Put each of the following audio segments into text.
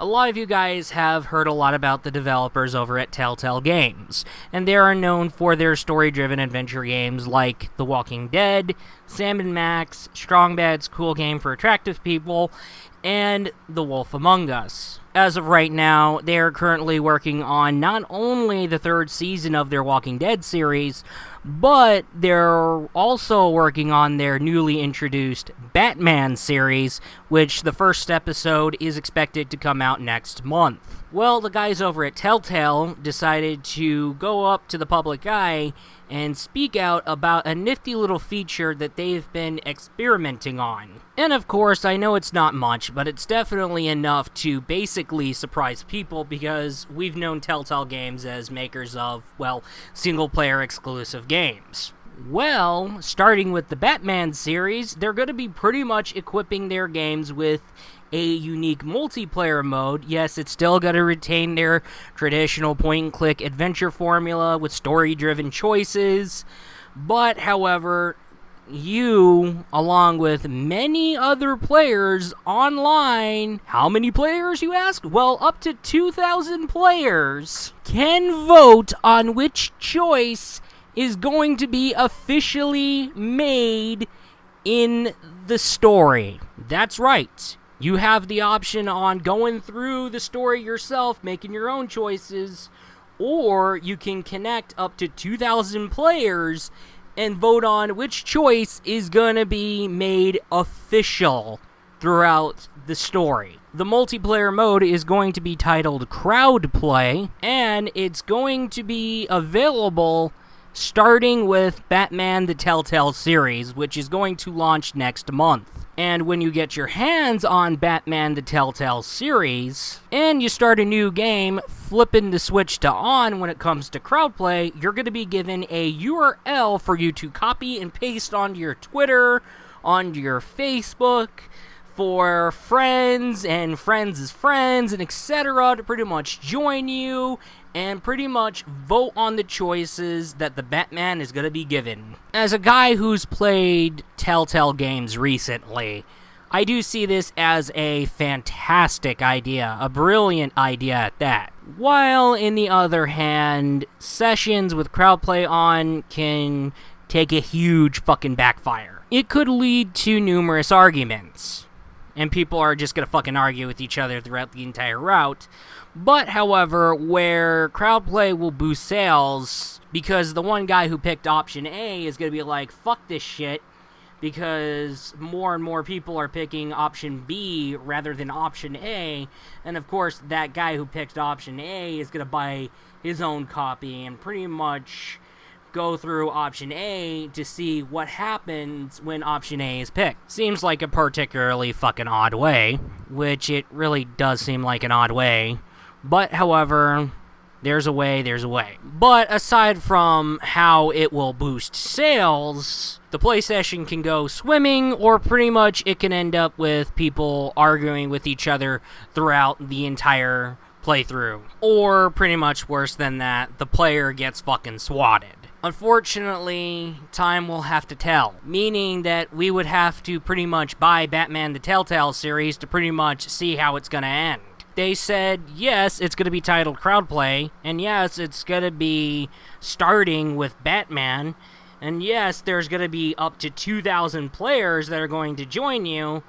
A lot of you guys have heard a lot about the developers over at Telltale Games, and they are known for their story-driven adventure games like The Walking Dead, Sam & Max, Strong Bad's Cool Game for Attractive People, and The Wolf Among Us. As of right now, they are currently working on not only the third season of their Walking Dead series, but they're also working on their newly introduced Batman series, which the first episode is expected to come out next month. Well, the guys over at Telltale decided to go up to the public eye and speak out about a nifty little feature that they've been experimenting on. And of course, I know it's not much, but it's definitely enough to basically surprise people because we've known Telltale Games as makers of, well, single-player exclusive games. Well, starting with the Batman series, they're going to be pretty much equipping their games with a unique multiplayer mode. Yes, it's still going to retain their traditional point-and-click adventure formula with story-driven choices, but however, you, along with many other players online, how many players, you ask? Well, up to 2,000 players can vote on which choice is going to be officially made in the story. That's right. You have the option on going through the story yourself, making your own choices, or you can connect up to 2,000 players and vote on which choice is going to be made official throughout the story. The multiplayer mode is going to be titled Crowd Play, and it's going to be available starting with Batman the Telltale series, which is going to launch next month. And when you get your hands on Batman the Telltale series, and you start a new game, flipping the switch to on when it comes to crowdplay, you're going to be given a URL for you to copy and paste onto your Twitter, onto your Facebook, for friends and friends' friends, and etc. to pretty much join you and pretty much vote on the choices that the Batman is going to be given. As a guy who's played Telltale games recently, I do see this as a fantastic idea, a brilliant idea at that. While, in the other hand, sessions with crowdplay on can take a huge fucking backfire. It could lead to numerous arguments, and people are just going to fucking argue with each other throughout the entire route. But, however, where crowdplay will boost sales, because the one guy who picked option A is going to be like, fuck this shit, because more and more people are picking option B rather than option A, and of course, that guy who picked option A is going to buy his own copy and pretty much go through option A to see what happens when option A is picked. Seems like a particularly fucking odd way, which it really does seem like an odd way. But, however, there's a way, there's a way. But aside from how it will boost sales, the play session can go swimming, or pretty much it can end up with people arguing with each other throughout the entire playthrough. Or, pretty much worse than that, the player gets fucking swatted. Unfortunately, time will have to tell, meaning that we would have to pretty much buy Batman the Telltale series to pretty much see how it's gonna end. They said, yes, it's going to be titled Crowdplay, and yes, it's going to be starting with Batman, and yes, there's going to be up to 2,000 players that are going to join you,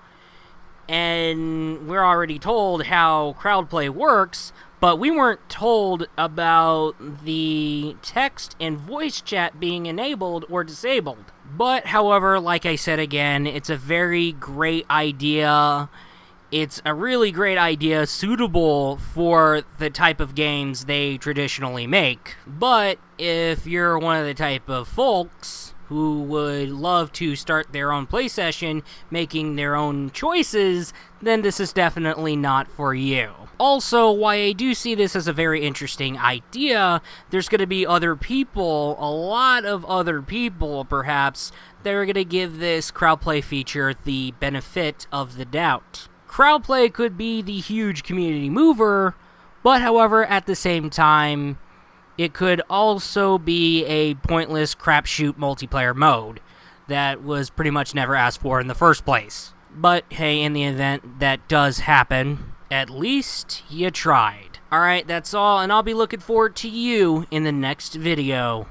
and we're already told how Crowdplay works, but we weren't told about the text and voice chat being enabled or disabled. But, however, like I said again, it's a very great idea. It's a really great idea, suitable for the type of games they traditionally make. But if you're one of the type of folks who would love to start their own play session, making their own choices, then this is definitely not for you. Also, why I do see this as a very interesting idea, there's going to be other people, a lot of other people perhaps, that are going to give this crowdplay feature the benefit of the doubt. Crowdplay could be the huge community mover, but however, at the same time, it could also be a pointless crapshoot multiplayer mode that was pretty much never asked for in the first place. But hey, in the event that does happen, at least you tried. Alright, that's all, and I'll be looking forward to you in the next video.